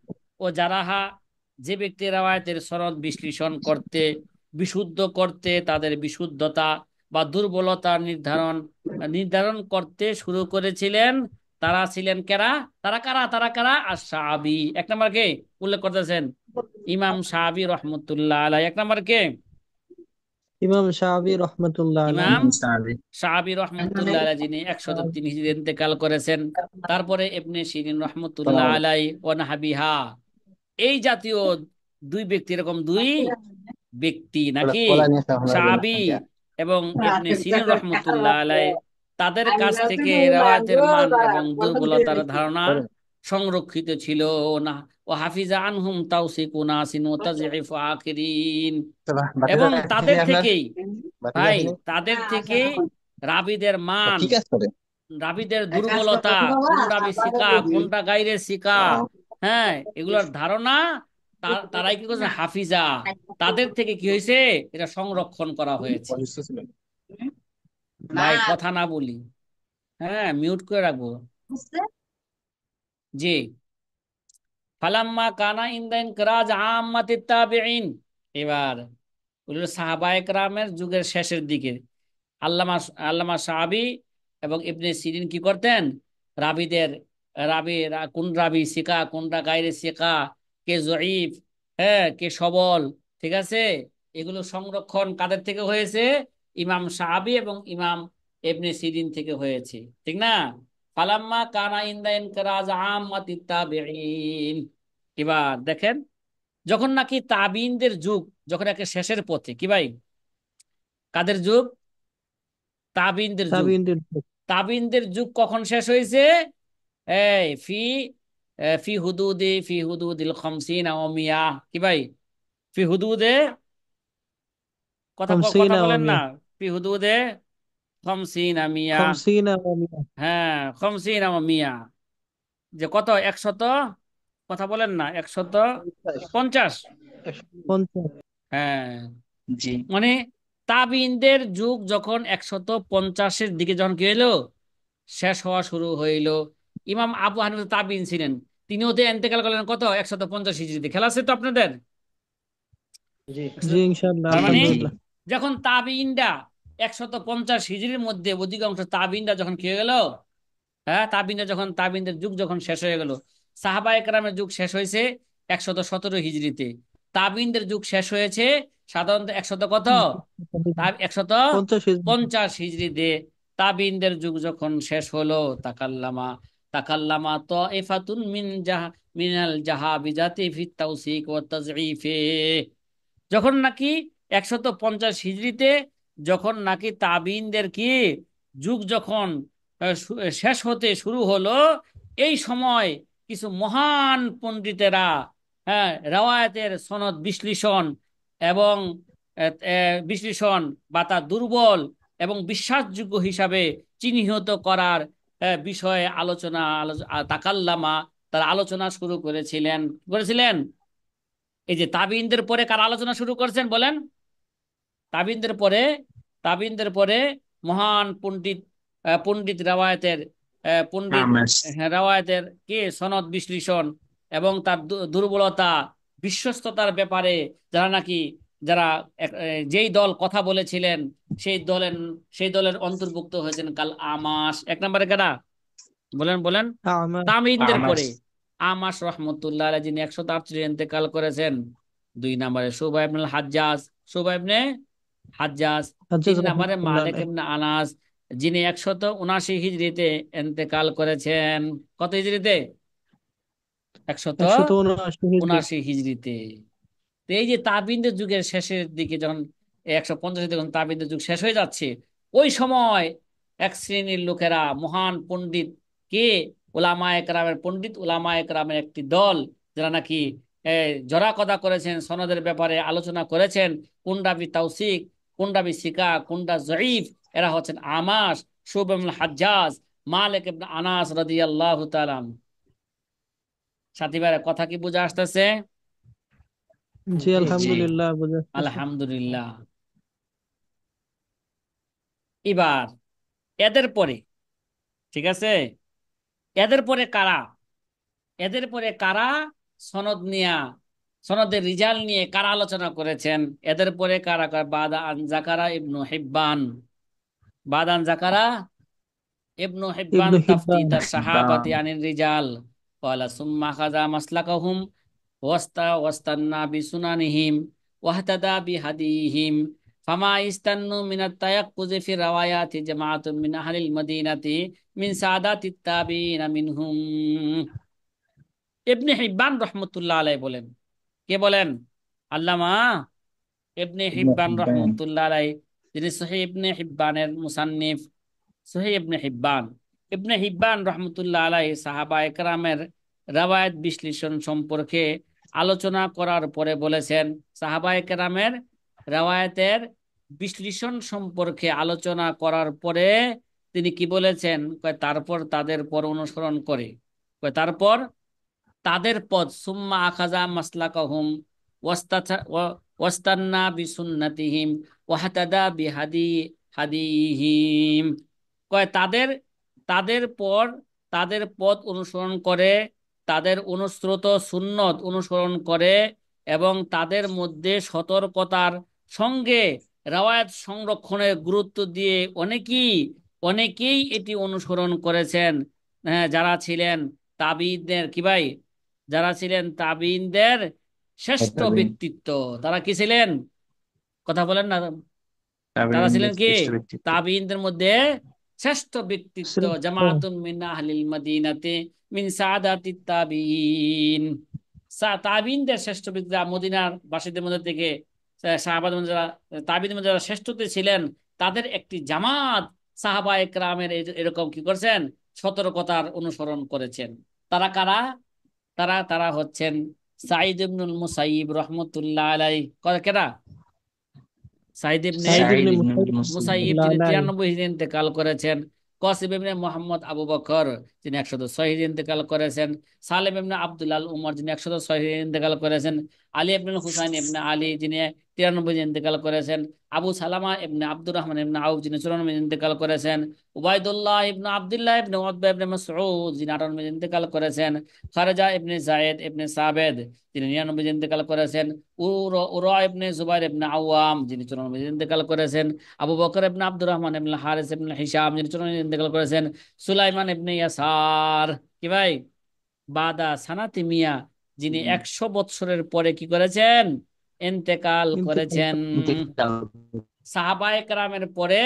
ও জারাহা, যে ব্যক্তি রাওয়ায়াতের সনদ বিশ্লেষণ করতে, বিশুদ্ধ করতে, তাদের বিশুদ্ধতা বা দুর্বলতা নির্ধারণ নির্ধারণ করতে শুরু করেছিলেন, তারা ছিলেন কেরা, তারা কারা, তারা কারা, আর শাহাবি। এক নম্বর কে উল্লেখ করতেছেন? ইমাম শাহাবি রহমতুল্লাহ আলাই। এক নম্বর কে? ইমাম শাফি রহমতুল্লাহ আলাইহি। ইমাম ইমাম সাহাবী। শাহাবি রহমতুল্লাহ আলাই, যিনি 103 হিজরি ইন্তেকাল করেছেন। তারপরে ইবনে সিরিন রহমতুল্লাহ আলাই ও নাহাবিহা, এই জাতীয় দুই ব্যক্তি, এরকম দুই ব্যক্তি নাকি শাহাবি এবং ইবনে সিরিন রহমতুল্লাহ আলাই, তাদের কাছ থেকে রেওয়ায়াতের মান এবং দুর্বলতার ধারণা সংরক্ষিত ছিল না। ও হাফিজা আনহুম তাওসিকু নাসিন ও তাযঈফু আখিরিন। এবং তাদের থেকেই, ভাই, তাদের থেকেই রাবীদের মান, রাবীদের দুর্বলতা, কোনটা বিসিকা কোনটা গাইরে সিকা, হ্যাঁ, এগুলোর ধারণা তারাই কি করছে, হাফিজা, তাদের থেকে কি হয়েছে, এটা সংরক্ষণ করা হয়েছে। ভাই কথা না বলি, হ্যাঁ, মিউট করে রাখবো। জি। ফালাম্মা কানা ইনদাইন কিরাজ আম্মাতিত তাবিঈন। এবার ওগুলো সাহাবায়ে কেরামের যুগের শেষের দিকে আল্লামা আল্লামা সাহাবী এবং ইবনে সিরিন কি করতেন, রাবীদের, কোন রাবী সিকা কোনটা গায়রে সিকা, কে জয়ীফ, হ্যাঁ, কে সবল, ঠিক আছে, এগুলো সংরক্ষণ কাদের থেকে হয়েছে, ইমাম সাহাবী এবং ইমাম ইবনে সিরিন থেকে হয়েছে, ঠিক না? ফালাম্মা কানা ইনদা ইনকিরাজ আম্মাতিত তাবিঈন। এবার দেখেন, যখন নাকি তাবিঈনদের যুগ যখন একে শেষের পথে, কি ভাই, কাদের যুগ, তাবিঈনদের যুগ। তাবিঈনদের তাবিঈনদের যুগ কখন শেষ হয়েছে? এই ফি হুদুদিল খামসিনা ওয়া মিয়া, কি ভাই, ফি হুদুদে, কথা খামসিনা ওয়া বলেন না, মিয়া। ফি হুদুদে খামসিনা মিয়া। খামসিনা ওয়া মিয়া। হ্যাঁ, খামসিনা ওয়া মিয়া, যে কত, 100, কথা বলেন না, 150। 50। হ্যাঁ, জি মানে তাবিঈনদের যুগ যখন 150-এর দিকে যখন কি হইলো, শেষ হওয়া শুরু হইল, ইমাম আবু হানিফা তাবিঈন ছিলেন, তিনিও তো ইন্তেকাল করলেন কত, 150 হিজরিতে। খেলা আছে তো আপনাদের? জি ইনশাআল্লাহ, তার মানে জি আলহামদুলিল্লাহ। যখন তাবিঈনরা 150 হিজরির মধ্যে অধিকাংশ তাবিঈনরা যখন কি হয়ে গেল, হ্যাঁ, তাবিঈনদের যুগ যখন শেষ হয়ে গেল, সাহাবায়ে কেরামের যুগ শেষ হয়েছে 117 হিজরিতে, তাবিঈনদের যুগ শেষ হয়েছে সাধারণত 100 কত, তার 50 হিজরি। 150 হিজরিতে। তাবিঈনদের যুগ যখন শেষ হলো, তাকাল্লামা তাকাল্লামা তাইফাতুন মিনাল জাহাবিজাতি ফিত তাওসিক ওয়া তাযঈফে। যখন নাকি 150 হিজরিতে, যখন নাকি তাবিঈনদের কি যুগ যখন শেষ হতে শুরু হলো, এই সময় কিছু মহান পণ্ডিতেরা, হ্যাঁ, রাওয়ায়াতের সনদ বিশ্লেষণ এবং বিশ্লেষণ বা তা দুর্বল এবং বিশ্বাসযোগ্য হিসাবে চিহ্নিত করার বিষয়ে তাকাল্লামা, তারা আলোচনা শুরু করেছিলেন। এই যে তাবিঈনদের পরে কার আলোচনা শুরু করছেন বলেন? তাবিঈনদের পরে, তাবিঈনদের পরে মহান পণ্ডিত, পণ্ডিত রাওয়ায়াতের, পণ্ডিত, আমেস হ্যাঁ, রাওয়ায়াতের কে সনদ বিশ্লেষণ এবং তার দুর্বলতা, বিশ্বস্ততার ব্যাপারে, যারা নাকি, যারা যেই দল কথা বলেছিলেন, সেই দলের সেই দলের অন্তর্ভুক্ত হয়েছেন কাল আমাস। এক নম্বরে কারা, বলেন বলেন? আমার তাবিঈনদের আমাস পরে আমাস রহমতুল্লাহ আলাইহি, যিনি 148 ইন্তেকাল করেছেন। 2 নম্বরে শুবা ইবনুল হাজ্জাজ, শুবা ইবনে হাজ্জাজ। হাজ্জাজ 3 নম্বরে রহমাতুল্লাহ মালিক আলাইহি। ইবনে আনাস, যিনি 179 হিজরিতে ইন্তেকাল করেছেন। কত হিজরিতে? একশত 179 হিজরি। উনাশি হিজরিতে। তো এই যে তাবিঈনদের যুগের শেষের দিকে যখন 150 যখন তাবিঈনদের যুগ শেষ হয়ে যাচ্ছে, ওই সময় এক শ্রেণীর লোকেরা, মহান পণ্ডিত, কে, ওলামায়ে কেরামের পণ্ডিত, ওলামায়ে কেরামের একটি দল, যারা নাকি জরা কদা করেছেন, সনদের ব্যাপারে আলোচনা করেছেন, কোন রাবী তাওসিক, কোন রাবী সিকা, কোনটা জয়ীফ, এরা হচ্ছেন আমাস, শুবা ইবনুল হাজ্জাজ, মালিক ইবনে আনাস রাদিয়াল্লাহু তাআলা। সাথী ভাইরা, কথা কি বুঝে আসতেছে? জি জি আলহামদুলিল্লাহ, বুঝে আসতেছে। আলহামদুলিল্লাহ। এবার এদের পরে, ঠিক আছে, এদের পরে কারা, এদের পরে কারা সনদ নিয়া, সনদের রিজাল নিয়ে কারা আলোচনা করেছেন? এদের পরে কারা কারা? বাদা আন জাকারা ইবনু হিব্বান, বাদান জাকারা ইবনু হিব্বান ইবনু হিব্বান। তাফতিত আশ-শাহাবাতি আনির রিজাল, ক্বালা সুম্মা খাযা মাসলাকাহুম ওয়াস্তান্না বিসুনানিহিম ওয়াহতাদা বিহাদিহিম ফামা ইস্তান্নু মিনাত তায়াক্কুযি ফি রাওয়ায়াতি জামাআতুম মিন আহলিল মাদিনাতি মিন সাদাতিত তাবিঈন মিনহুম। ইবনে হিব্বান রহমতুল্লাহ আলাইহি বলেন। কে বলেন? আল্লামা ইবনে হিব্বান রহমতুল্লাহ আলাইহি, যিনি সহিহ ইবনে হিব্বানের মুসান্নিফ। সহিহ ইবনে হিব্বান, ইবনে হিব্বান রহমতুল্লাহ আলাইহি সাহাবায়ে কেরামের রাওয়ায়াত বিশ্লেষণ সম্পর্কে আলোচনা করার পরে বলেছেন, সাহাবায়ে কেরামের রাওয়ায়াতের বিশ্লেষণ সম্পর্কে আলোচনা করার পরে তিনি কি বলেছেন? তারপর তাদের পর অনুসরণ করে, তারপর তাদের পথ সুম্মা আখাযা মাসলাকাহুম ওয়াস্তান্না বিসুন্নাতিহিম ওয়াহতাদা হাদিহিম। তাদের তাদের পর তাদের পথ অনুসরণ করে, তাদের অনুসৃত সুন্নত অনুসরণ করে এবং তাদের মধ্যে সতর্কতার সঙ্গে রাওয়ায়াত সংরক্ষণের গুরুত্ব দিয়ে অনেকেই এটি অনুসরণ করেছেন। হ্যাঁ, যারা ছিলেন তাবিঈনদের কি ভাই, যারা ছিলেন তাবিঈনদের শ্রেষ্ঠ ব্যক্তিত্ব। তারা কি ছিলেন? কথা বলেন না। তারা ছিলেন কি? শ্রেষ্ঠ ব্যক্তিত্ব। তাবিঈনদের মধ্যে শ্রেষ্ঠ ব্যক্তিত্ব। শ্রেষ্ঠ। জামাতুন মিন আহলিল মাদিনাতে মিন সাদাতিত তাবিঈন। তাবিঈনদের শ্রেষ্ঠ ব্যক্তিরা মদিনার বাসীদের মধ্যে থেকে, সাহাবাদের মধ্যে যারা তাবিঈনদের মধ্যে যারা শ্রেষ্ঠতে ছিলেন, তাদের একটি জামাত সাহাবায়ে কেরামের এরকম কি করেছেন? সতর্কতার অনুসরণ করেছেন। তারা কারা? তারা তারা হচ্ছেন সাঈদ ইবনুল মুসাইয়িব রাহমাতুল্লাহ আলাইহি। কেরা? সাঈদ ইবনে সাঈদ সাঈদ ইবনে ইবনুল মুসাইয়্যিব মুসাইয়্যিব। মুসাইয়িব, রাহমাতুল্লাহ যিনি আলাইহি। 93 হিজরি ইন্তেকাল করেছেন। কাসিম ইবনে মোহাম্মদ আবু বকর, যিনি 106 হিজরি ইন্তেকাল করেছেন। সালেম ইবনে আব্দুল্লাহ আল উমর, যিনি 106 হিজরি ইন্তেকাল করেছেন। আলী ইবনুল হুসাইন ইবনে আলী, যিনি 93 হিজরি ইন্তেকাল করেছেন। আবু সালামা ইবনে আব্দুর রহমান ইবনে আউফ, যিনি 94 হিজরি ইন্তেকাল করেছেন। উবাইদুল্লাহ ইবনে আব্দুল্লাহ ইবনে উতবা ইবনে মাসউদ, যিনি 98 হিজরি ইন্তেকাল করেছেন। খারেজা ইবনে যায়েদ ইবনে সাবেদ, যিনি 99 হিজরি ইন্তেকাল করেছেন। উরা ইবনে জুবাইর ইবনে আওয়াম, যিনি 94 হিজরি ইন্তেকাল করেছেন। আবু বকর ইবনে আব্দুর রহমান ইবনে হারিস ইবনে হিশাম, যিনি 54 হিজরি ইন্তেকাল করেছেন। সুলাইমান ইবনে ইয়াসার কি ভাই, বাদা সানাতি মিয়া, যিনি 100 বৎসরের পরে কি করেছেন? ইন্তেকাল ইন্তেকাল করেছেন। ইন্তেকাল। সাহাবায়ে কেরামের পরে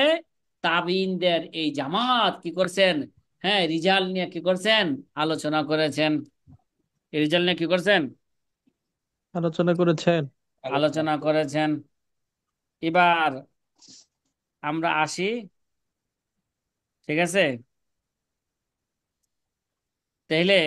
তাবিঈনদের এই জামাত কি করছেন? হ্যাঁ, রিজাল নিয়ে কি করছেন? আলোচনা করেছেন। এই রিজাল নিয়ে কি করছেন? আলোচনা করেছেন। আলোচনা করেছেন। এবার আমরা আসি, ঠিক আছে? তাহলে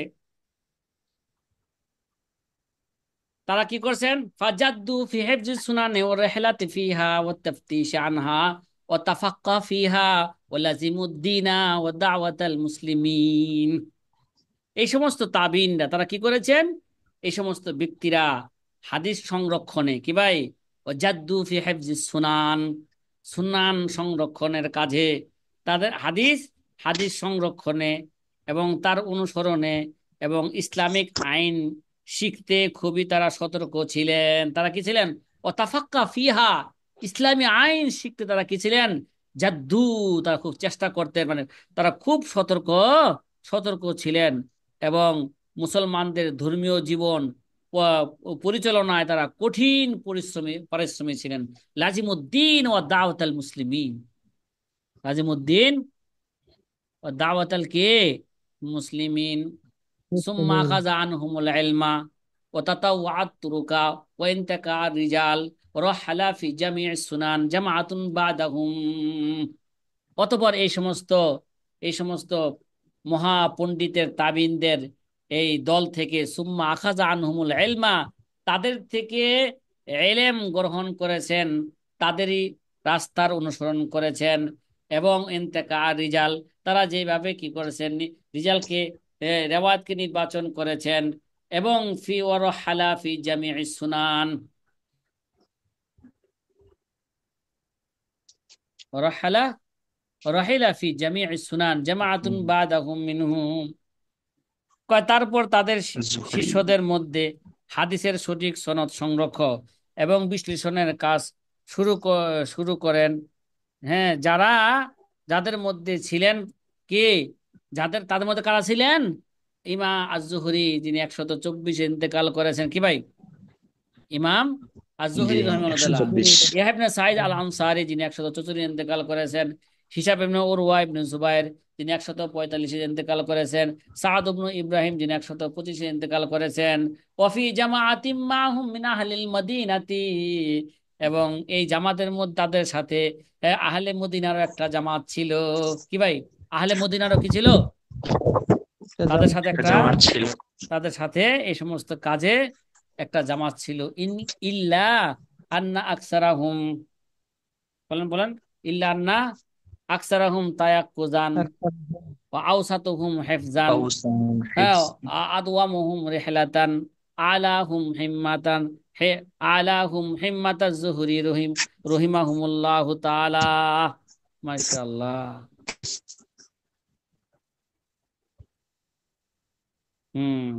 তারা কি করছেন? ফাজাদ্দু ফি হিফজি সুনানি ওয়া রিহলাতি ফিহা ওয়া তাফতিশ আনহা ওয়া তাফাক্কা ফিহা ওয়া লাজিমুদ্দিনা ওয়া দাওয়াতাল মুসলিমিন। এই সমস্ত তাবিনরা তারা কি করেছেন? এই সমস্ত ব্যক্তিরা হাদিস সংরক্ষণে কি ভাই, ওয়াজাদ্দু ফি হিফজি সুনান, সুনান সংরক্ষণের কাজে, তাদের হাদিস হাদিস সংরক্ষণে এবং তার অনুসরণে এবং ইসলামিক আইন শিখতে খুবই তারা সতর্ক ছিলেন। তারা কি ছিলেন? ও তাফাক্কা ফিহা, ইসলামী আইন শিখতে তারা কি ছিলেন? জাদ্দু, তারা খুব চেষ্টা করতেন, মানে তারা খুব সতর্ক সতর্ক ছিলেন। এবং মুসলমানদের ধর্মীয় জীবন পরিচালনায় তারা কঠিন পরিশ্রমী ছিলেন। লাজিমুদ্দিন ও দাওয়াতাল মুসলিমিন, লাজিমুদ্দিন ও দাওয়াতাল কে মুসলিমিন। সুম্মা মুসলিমিন। আখাযা আনহুমুল ইলমা ওয়া তাতাওয়াআত তুরুকা ওয়া ইনতাকা রিজাল রাহালা ফি জামি'is সুনান জামাআতুন বাদাহুম। অতঃপর এই সমস্ত মহাপণ্ডিতের তাবিনদের এই দল থেকে সুম্মা আখাযা আনহুমুল ইলমা, তাদের থেকে ইলম গ্রহণ করেছেন, তাদেরই রাস্তার অনুসরণ করেছেন। এবং ইন্তেকা রিজাল, তারা যেভাবে কি করেছেন, রিজালকে রেওয়ায়াতকে নির্বাচন করেছেন। এবং ফি ওয়ারহালা ফি জামি'is সুনান, রহালা রহিলা ফি জামি'is সুনান জামাআতুন বাদাহুম মিনহুম। তারপর তাদের জুহরি। শিষ্যদের মধ্যে হাদিসের সঠিক সনদ সংরক্ষণ এবং বিশ্লেষণের কাজ শুরু করেন। হ্যাঁ, যাদের মধ্যে ছিলেন কে, তাদের মধ্যে কারা ছিলেন? ইমাম আজ-জুহরি, যিনি 124 ইন্তেকাল করেছেন কি ভাই, ইমাম জি, আজ-জুহরি রাহিমাহুল্লাহ। 124। ইয়াহয়া ইবনে সাঈদ আল আনসারী, যিনি 174 ইন্তেকাল করেছেন। হিশাম ইবনে উরওয়া ইবনে জুবাইর, যিনি 145 ইন্তেকাল করেছেন। সাদ ইবনে ইব্রাহিম, যিনি 125 ইন্তেকাল করেছেন। ওয়াফি জামাআতিম মাহুম মিন আহলিল মদিনাতি, এবং এই জামাতের মধ্যে তাদের সাথে আহলে মদিনারও একটা জামাত ছিল কি ভাই, আহলে মদিনারও কি ছিল? তাদের সাথে একটা জামাত ছিল। তাদের সাথে এই সমস্ত কাজে একটা জামাত ছিল। ইল্লা আন্না আকসারাহুম, বলেন বলেন, ইল্লা আন্না আকসারাহুম তায়াক্কুজান ওয়া আওসাতুহুম হিফজান, আউসান হ্যাঁ, হিফজ। আদওয়ামুহুম রিহলাতান, আলাহুম হিম্মাতান, হে আলাহুম হিম্মাতাজ জুহরি রহিমাহুমুল্লাহু তাআলা। মাশাআল্লাহ। হুম,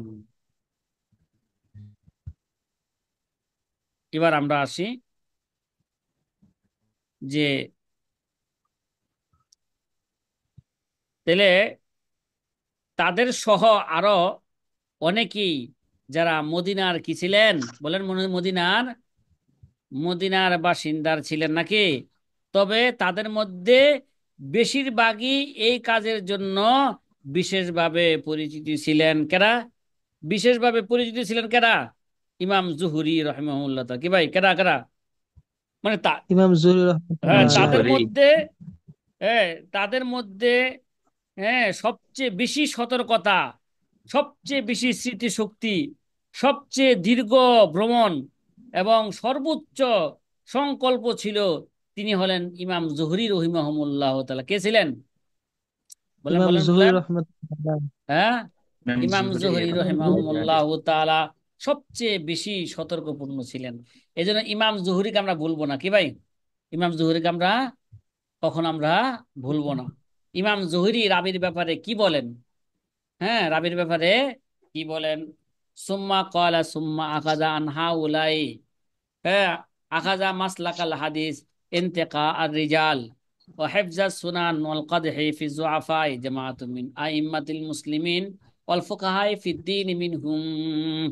এবার আমরা আসি যে তাহলে তাদের সহ আরো অনেকেই যারা মদিনার কি ছিলেন, বলেন, মদিনার মদিনার বাসিন্দার ছিলেন নাকি? তবে তাদের মধ্যে বেশিরভাগই এই কাজের জন্য বিশেষভাবে পরিচিত ছিলেন কেরা? বিশেষভাবে পরিচিত ছিলেন কেরা? ইমাম জুহরি রহিমাহুল্লাহ। কি ভাই, কেরা কেরা? মানে ইমাম জুহরি হ্যাঁ, রহমতুল্লাহ আলাইহি। তাদের জোহরি। মধ্যে, হ্যাঁ তাদের মধ্যে, হ্যাঁ সবচেয়ে বেশি সতর্কতা, সবচেয়ে বেশি স্মৃতিশক্তি, সবচেয়ে দীর্ঘ ভ্রমণ এবং সর্বোচ্চ সংকল্প ছিল, তিনি হলেন ইমাম জুহরি রহিমাহুল্লাহ তাআলা। কে ছিলেন? বলেন ইমাম বলেন জুহরি বলেন। রহমতুল্লাহ হ্যাঁ, ইমাম ইমাম জোহরি জুহরি রহমাতুল্লাহ রহিমাহুল্লাহ আলাইহি। তাআলা সবচেয়ে বেশি সতর্কপূর্ণ ছিলেন। এই জন্য ইমাম জুহরিকে আমরা ভুলবো না, কি ভাই? ইমাম জুহরিকে আমরা কখন আমরা ভুলবো না। ইমাম জুহরি রাবির ব্যাপারে কি বলেন? হ্যাঁ, রাবির ব্যাপারে কি বলেন? সুম্মা ক্বালা সুম্মা আখাযা আনহা উলাই, হ্যাঁ, আখাযা মাসলাকাল হাদিস ইনতিকা আর রিজাল ওয়া হিফজাস সুনান ওয়াল কদহি ফি যুআফাই জামাআতুম মিন আইম্মাতিল মুসলিমিন ওয়াল ফুকাহাই ফিদ দীন মিনহুম।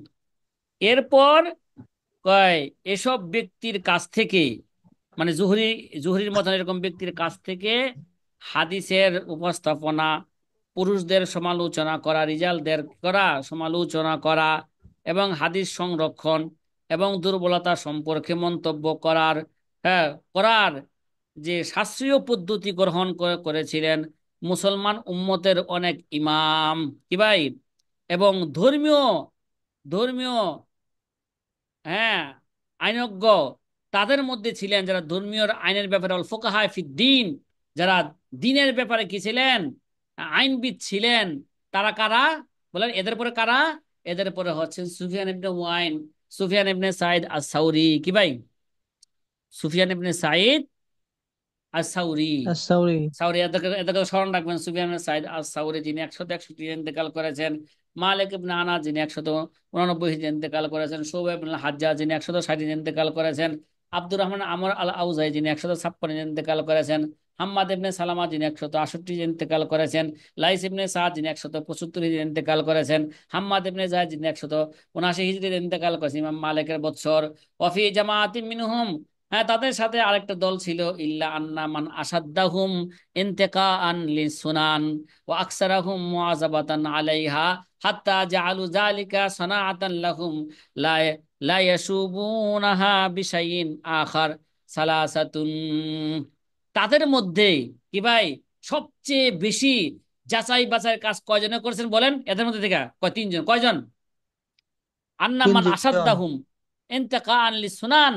এরপর কয় এসব ব্যক্তির কাছ থেকে, মানে জুহরির মতন এরকম ব্যক্তির কাছ থেকে হাদিসের উপস্থাপনা, পুরুষদের সমালোচনা করা, রিজালদের করা সমালোচনা করা, এবং হাদিস সংরক্ষণ এবং দুর্বলতা সম্পর্কে মন্তব্য করার, হ্যাঁ করার যে শাস্ত্রীয় পদ্ধতি গ্রহণ করেছিলেন মুসলমান উম্মতের অনেক ইমাম, কি ভাই, এবং ধর্মীয় ধর্মীয় হ্যাঁ আইনজ্ঞ, তাদের মধ্যে ছিলেন যারা ধর্মীয় আইনের ব্যাপারে অল ফুকাহা ফিদ্দিন, যারা দিনের ব্যাপারে কি ছিলেন, আইনবিদ ছিলেন। তারা কারা? বলেন, এদের পরে কারা? এদের পরে হচ্ছেন সুফিয়ান ইবনে সাইদ আস-সাউরি। কি ভাই? সুফিয়ান ইবনে সাইদ আস-সাউরি। আস-সাউরি। সাউরি, এদেরকে এদেরকে স্মরণ রাখবেন। সুফিয়ান ইবনে সাইদ আস-সাউরি, যিনি 161 ইন্তেকাল করেছেন। মালিক ইবনে আনাস, যিনি 189 ইন্তেকাল করেছেন। শুআয়ব ইবনে হাজ্জাজ, যিনি 160 ইন্তেকাল করেছেন। আব্দুর রহমান আমর আল আউজাই, যিনি 156 ইন্তেকাল করেছেন। হাম্মাদ ইবনে সালামা, যিনি 168 ইন্তেকাল করেছেন। লাইস ইবনে সাদ, যিনি 175 ইন্তেকাল করেছেন। হাম্মাদ ইবনে যায়েদ, যিনি 179 হিজরিতে ইন্তেকাল করেছেন। ইমাম মালিকের বৎসর। ওয়াফি জামাআতিম মিনহুম, হ্যাঁ তাদের সাথে আরেকটা দল ছিল, ইল্লা আন্না মান আসাদ্দাহুম ইন্তিকাআন লিসুনান ওয়া আকসারাহুম মুআযাবাতান আলাইহা হাত্তা জাআলু যালিকা সানাআতান লাহুম লা লা ইয়াশুবুনাহা বিশাইইন আখার সালাসাতুন। তাদের মধ্যে কি ভাই সবচেয়ে বেশি যাচাই বাছাই কাজ কয়জনে করেছেন বলেন? এদের মধ্যে থেকে কয়? তিনজন। কয়জন? আন্নামান তিনজন। আসাদ্দাহুম ইন্তিকাআন লিসুনান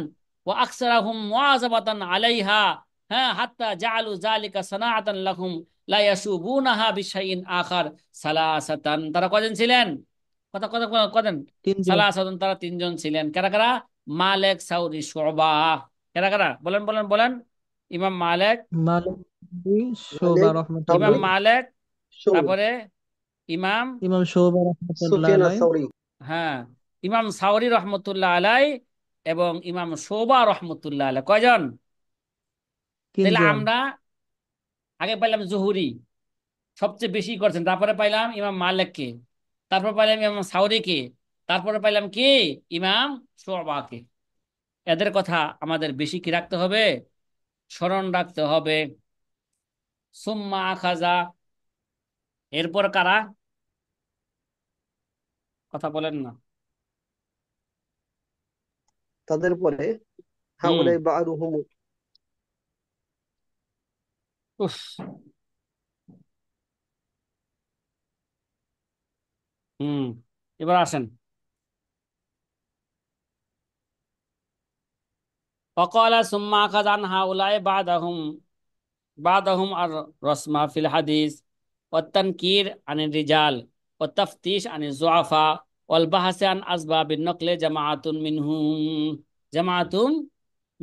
ওয়া আকসারাহুম মুআযাবাতান আলাইহা, হ্যাঁ, হাত্তা জাআলু যালিকা সানাআতান লাহুম লা ইয়াশুবুনাহা বিশাইইন আখার সালাসাতান। তারা কয়জন ছিলেন? কথা কথা কয়জন? তিনজন। সালাসাতান, তারা তিনজন ছিলেন। কারা কারা? মালিক, সাউরি, শুবা। কারা কারা? বলেন বলেন বলেন। ইমাম মালিক, মালিক শুবা মালিক, ইমাম রহমতুল্লাহ। সাউরি, মালিক, সৌরি, তারপরে ইমাম, ইমাম শুবা রহমতুল্লাহ সুফিয়ান আলাই। আস-সাউরি। হ্যাঁ, ইমাম সাউরি রহমতুল্লাহ আলাই এবং ইমাম শোবা রহমতুল্লাহ আলাই। কয়জন? তাহলে তিনজন। আমরা আগে পাইলাম জহুরি, সবচেয়ে বেশি করছেন। তারপরে পাইলাম ইমাম মালিককে, তারপর পাইলাম ইমাম সাউরিকে, তারপরে পাইলাম কি, ইমাম শোবাকে। এদের কথা আমাদের বেশি কি রাখতে হবে? স্মরণ রাখতে হবে। সুম্মা আখাজা, এরপর কারা? কথা বলেন না। তাদের পরে হুম, হাউলাই বা'দুহুম, উফ, হুম, এবার আসেন। وقال ثم أخذ عن هؤلاء بعضهم الرسم في الحديث والتنكير عن الرجال والتفتيش عن الضعفاء والبحث عن أسباب النقل جماعة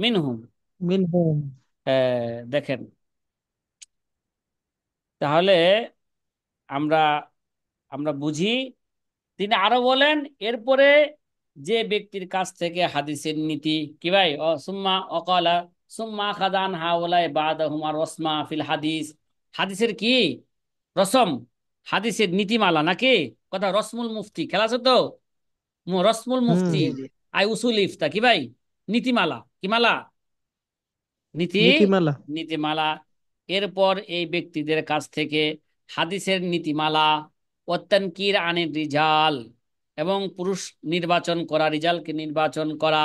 منهم মিনহুম। দেখেন তাহলে আমরা আমরা বুঝি। তিনি আরো বলেন, এরপরে যে ব্যক্তির কাছ থেকে হাদিসের নীতি কি ভাই, সুম্মা অকালা সুম্মা খাদান হাওলাই বাদাহুম আর রসমা ফিল হাদিস, হাদিসের কি রসম, হাদিসের নীতিমালা নাকি কথা, রসমুল মুফতি খেলা আছে তো, রসমুল হুম। মুফতি জি জি। আই উসুল ইফতা কি ভাই, নীতিমালা কি মালা, নীতি নীতিমালা। নীতিমালা। এরপর এই ব্যক্তিদের কাছ থেকে হাদিসের নীতিমালা, ওয়াত্তানকির আনির রিজাল, এবং পুরুষ নির্বাচন করা, রিজালকে নির্বাচন করা,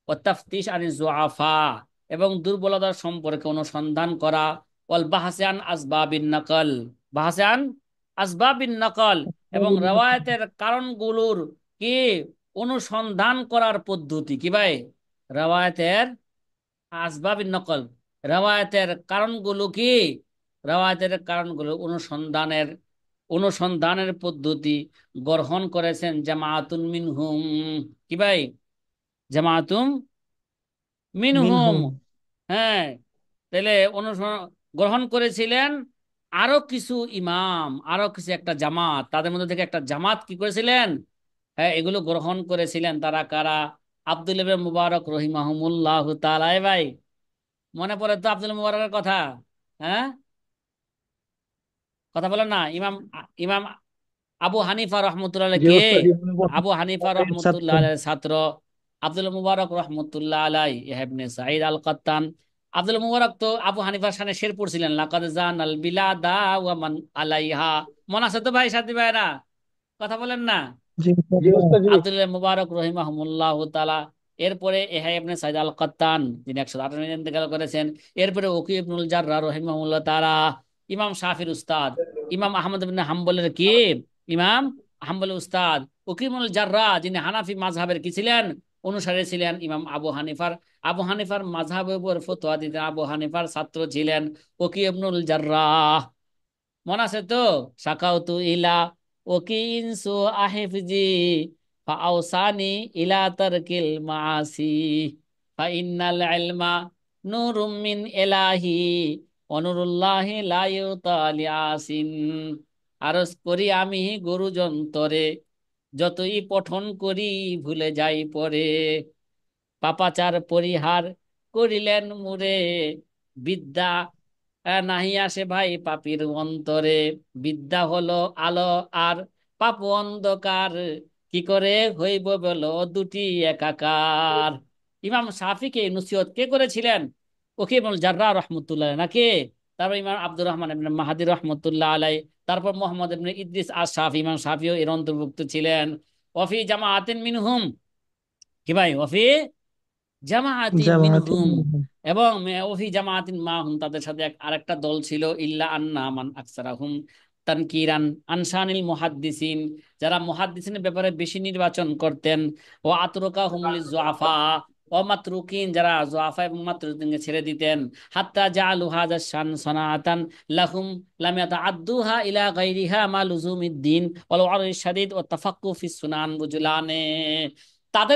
ওয়াত্তাফতিশ আনিজ যুআফা, এবং দুর্বলতার সম্পর্কে অনুসন্ধান করা, ওয়াল বাহসে আন আসবাবিন নকল, বাহসে আন আসবাবিন নকল, এবং রওয়ায়াতের কারণগুলোর কি অনুসন্ধান করার পদ্ধতি কি ভাই, রওয়ায়াতের আসবাবিন নকল, রওয়ায়াতের কারণগুলো কি, রওয়ায়াতের কারণগুলো অনুসন্ধানের অনুসন্ধানের পদ্ধতি গ্রহণ করেছেন জামাআতুন মিনহুম কি ভাই, জামাআতুম মিনহুম। মিনহুম। হ্যাঁ, তাহলে অনুসরণ গ্রহণ করেছিলেন আরো কিছু ইমাম, আরো কিছু একটা জামাত, তাদের মধ্যে থেকে একটা জামাত কি করেছিলেন, হ্যাঁ এগুলো গ্রহণ করেছিলেন। তারা কারা? আব্দুল ইবনে মুবারক রহিমাহুমুল্লাহ তাআলা। এ ভাই মনে পড়ে তো আব্দুল মুবারকের কথা? হ্যাঁ, কথা বলেন না। ইমাম ইমাম আবু হানিফা রহমতুল্লাহ যে কে? ওস্তাদ ইবনে আবু হানিফা বখতারের ছাত্র। রহমতুল্লাহ আলাইহির ছাত্র আব্দুল মুবারক রহমতুল্লাহ আলাই ইবনে সাঈদ আল কাত্তান। আব্দুল মুবারক তো আবু হানিফার শানে শের পড়ছিলেন, লাকাদ জানাল বিলাদা ওয়া মান আলাইহা। মনে আছে তো ভাই, সাথী ভাইরা? কথা বলেন না। জি জি ওস্তাদ জি। আব্দুল্লাহ মুবারক রহিমাহুল্লাহ তাআলা। এরপরে ইহয়া ইবনে সাঈদ আল কাত্তান, যিনি 158 ইন্তেকাল করেছেন। এরপরে ওকি ইবনুল জাররাহ রহিমাহুল্লাহ তাআলা, ইমাম শাফির উস্তাদ, ইমাম আহমদ ইবনে হাম্বলের কি, ইমাম হাম্বলের উস্তাদ ওকি ইবনুল জাররাহ, যিনি হানাফি মাযহাবের কি ছিলেন, অনুসারী ছিলেন ইমাম আবু হানিফার। আবু হানিফার মাযহাবের উপর ফতোয়া দিতেন, আবু হানিফার ছাত্র ছিলেন ওকি ইবনুল জাররাহ। মনে আছে তো? সাকাউতু ইলা ওকিনসু আহিফজি ফাআউসানি ইলা তারকিল মাআসি ফাইন্নাল ইলমা নূরুম মিন ইলাহি ওয়া নুরুল্লাহি লা ইউতা লিআসিন। আরজ করি আমি গুরু যন্তরে, যতই পঠন করি ভুলে যাই পরে, পাপাচার পরিহার করিলেন মুরে, বিদ্যা নাহি আসে ভাই পাপীর অন্তরে, বিদ্যা হলো আলো আর পাপ অন্ধকার, কি করে হইব বলো দুটি একাকার। ইমাম শাফিকে নসিহত কে করেছিলেন? ওকে ইবনুল জাররাহ রহমতুল্লাহ নাকি? তারপর ইমাম আব্দুর রহমান ইবনে মাহদি রহমতুল্লাহ আলাই, তারপর মোহাম্মদ ইবনে ইদ্রিস আশ শাফি, ইমাম শাফিও এর অন্তর্ভুক্ত ছিলেন। ওয়াফি জামাআতিন মিনহুম কি ভাই, ওয়াফি জামাআতিন জামাআতে মিনহুম, মিনহুম। এবং ওফি জামাআতিন মাহুম, তাদের সাথে আরেকটা দল ছিল, ইল্লা আন্না মান আকসারাহুম তানকিরান আনসানিল মুহাদ্দিসিন, যারা মুহাদ্দিসিনের ব্যাপারে বেশি নির্বাচন করতেন, ও আতরকা হুমলি জুআফা, ও মাতরুকিন, যারা জুআফা এবং মাতরুকিনকে ছেড়ে দিতেন, হাত্তা জাআলু হাযা শান সানাআতান লাহুম লাম ইয়াতাআদ্দুহা ইলা গায়রিহা মা লুজুমিদ্দিন ওয়াল ওয়ারিশ শাদীদ ওয়া তাফাক্কুহ ফিস সুনান বুজলানে।